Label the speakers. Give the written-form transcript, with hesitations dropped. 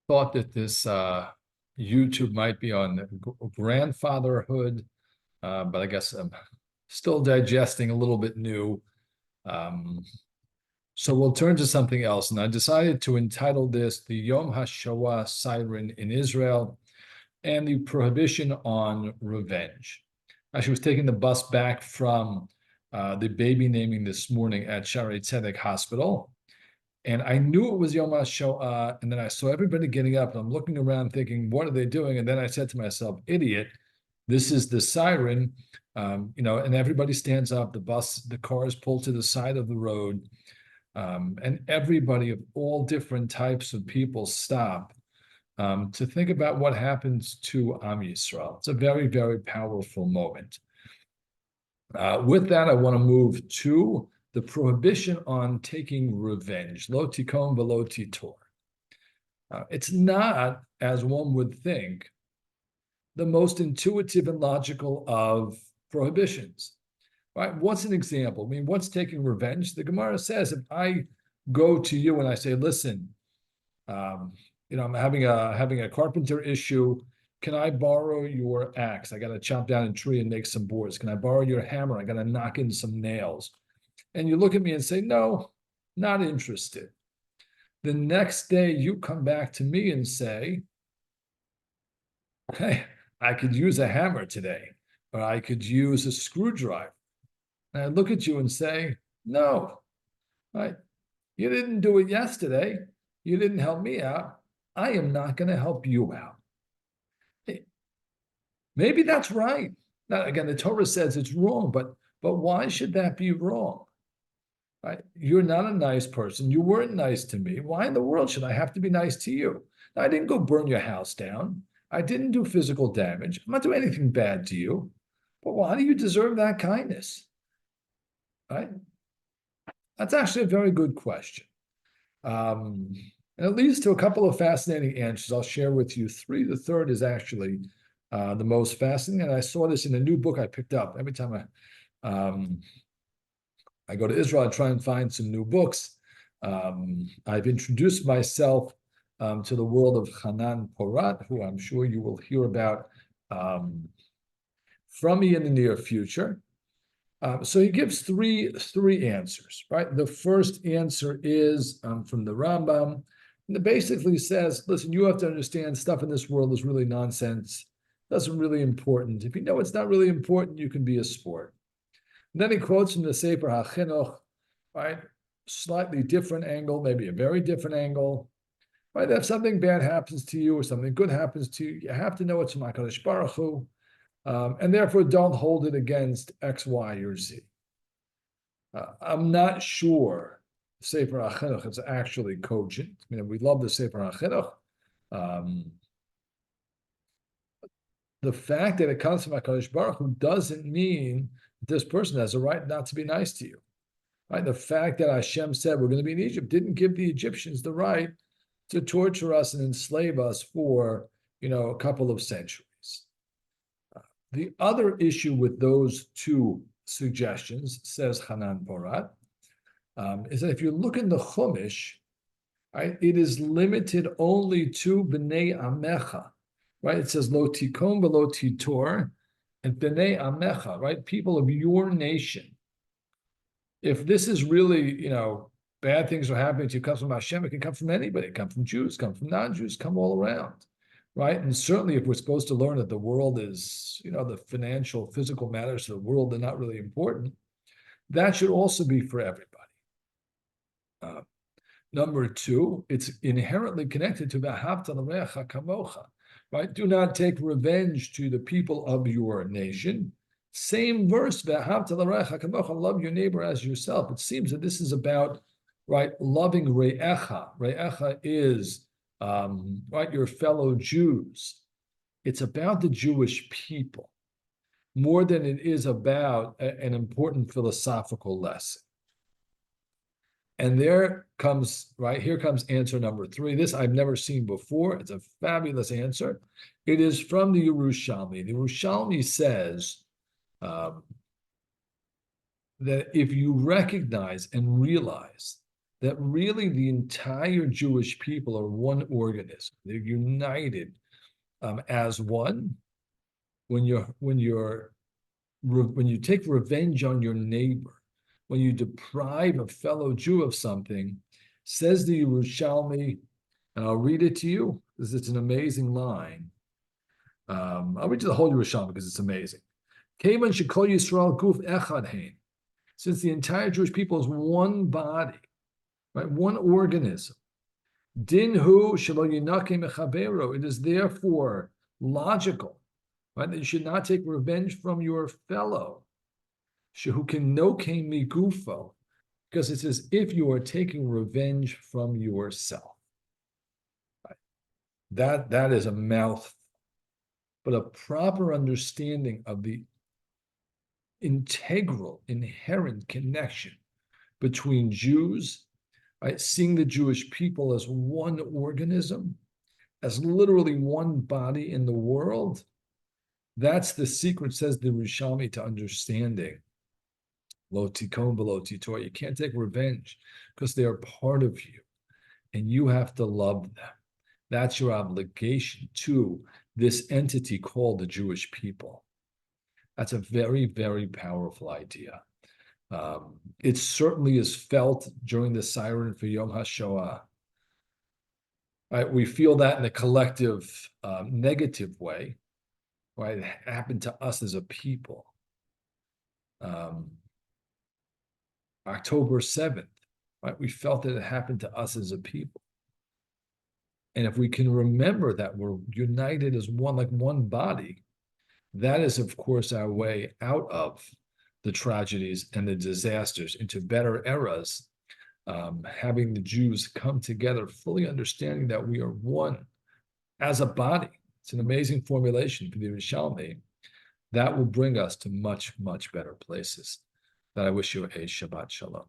Speaker 1: thought that this YouTube might be on grandfatherhood, but I guess I'm still digesting a little bit new. Um, so we'll turn to something else. And I decided to entitle this the Yom Hashoah Siren in Israel and the Prohibition on Revenge. Actually, was taking the bus back from the baby naming this morning at Shaarei Tzedek Hospital. And I knew it was Yom HaShoah, and then I saw everybody getting up, and I'm looking around thinking, what are they doing? And then I said to myself, idiot, this is the siren, and everybody stands up, the cars pull to the side of the road, and everybody of all different types of people stop to think about what happens to Am Yisrael. It's a very, very powerful moment. With that, I want to move to the prohibition on taking revenge. Lo tikom velo titor. It's not, as one would think, the most intuitive and logical of prohibitions. Right? What's an example? I mean, what's taking revenge? The Gemara says, if I go to you and I say, listen, I'm having a carpenter issue. Can I borrow your axe? I got to chop down a tree and make some boards. Can I borrow your hammer? I got to knock in some nails. And you look at me and say, no, not interested. The next day you come back to me and say, hey, I could use a hammer today, or I could use a screwdriver. And I look at you and say, no, right? You didn't do it yesterday. You didn't help me out. I am not going to help you out. Maybe that's right. Now, again, the Torah says it's wrong, but why should that be wrong? Right? You're not a nice person. You weren't nice to me. Why in the world should I have to be nice to you? Now, I didn't go burn your house down. I didn't do physical damage. I'm not doing anything bad to you. But why do you deserve that kindness? Right? That's actually a very good question. And it leads to a couple of fascinating answers. I'll share with you three. The third is actually the most fascinating. And I saw this in a new book I picked up. Every time I go to Israel, I try and find some new books. I've introduced myself to the world of Hanan Porat, who I'm sure you will hear about from me in the near future. So he gives three answers, right? The first answer is from the Rambam, and it basically says, listen, you have to understand stuff in this world is really nonsense. That's really important. If you know it's not really important, you can be a sport. And then he quotes from the Sefer HaChinuch, right? Slightly different angle, maybe a very different angle, right? If something bad happens to you or something good happens to you, you have to know it's from HaKadosh Baruch Hu, and therefore don't hold it against X, Y, or Z. I'm not sure Sefer HaChinuch is actually cogent. I mean, we love the Sefer HaChinuch. The fact that it comes from HaKadosh Baruch Hu doesn't mean this person has a right not to be nice to you. Right? The fact that Hashem said we're going to be in Egypt didn't give the Egyptians the right to torture us and enslave us for, a couple of centuries. The other issue with those two suggestions, says Hanan Porat, is that if you look in the Chumash, right, it is limited only to B'nei Amecha, right? It says Lo Tikom V'Lo Titor, and B'nei Amecha, right? People of your nation. If this is really, bad things are happening to you, comes from Hashem, it can come from anybody. It can come from Jews, come from non-Jews, come all around, right? And certainly if we're supposed to learn that the world is, the financial, physical matters of the world are not really important, that should also be for everybody. Number two, it's inherently connected to V'ahavta l'reacha kamocha, right? Do not take revenge to the people of your nation. Same verse, V'ahavta l'reacha kamocha, love your neighbor as yourself. It seems that this is about, right, loving re'echa. Re'echa is, right, your fellow Jews. It's about the Jewish people more than it is about an important philosophical lesson. And here comes answer number three. This I've never seen before. It's a fabulous answer. It is from the Yerushalmi. The Yerushalmi says that if you recognize and realize that really the entire Jewish people are one organism. They're united as one. When you take revenge on your neighbor, when you deprive a fellow Jew of something, says the Yerushalmi, and I'll read it to you because it's an amazing line. I'll read you the whole Yerushalmi because it's amazing. Kevan shekol Yisrael guf echad hein. Since the entire Jewish people is one body, right, one organism. Dinhu shelo yinake mechabero. It is therefore logical, right, that you should not take revenge from your fellow. Shehu can noke migufo, because it's as if you are taking revenge from yourself. Right? That is a mouthful, but a proper understanding of the integral, inherent connection between Jews, right? Seeing the Jewish people as one organism, as literally one body in the world. That's the secret, says the Rishami, to understanding. Lo tikon below titor. You can't take revenge because they are part of you, and you have to love them. That's your obligation to this entity called the Jewish people. That's a very, very powerful idea. It certainly is felt during the Siren for Yom HaShoah. Right? We feel that in a collective negative way, right? It happened to us as a people. October 7th, right? We felt that it happened to us as a people. And if we can remember that we're united as one, like one body, that is, of course, our way out of the tragedies and the disasters into better eras, having the Jews come together, fully understanding that we are one as a body. It's an amazing formulation for the Rishalmi. That will bring us to much, much better places. That I wish you a Shabbat Shalom.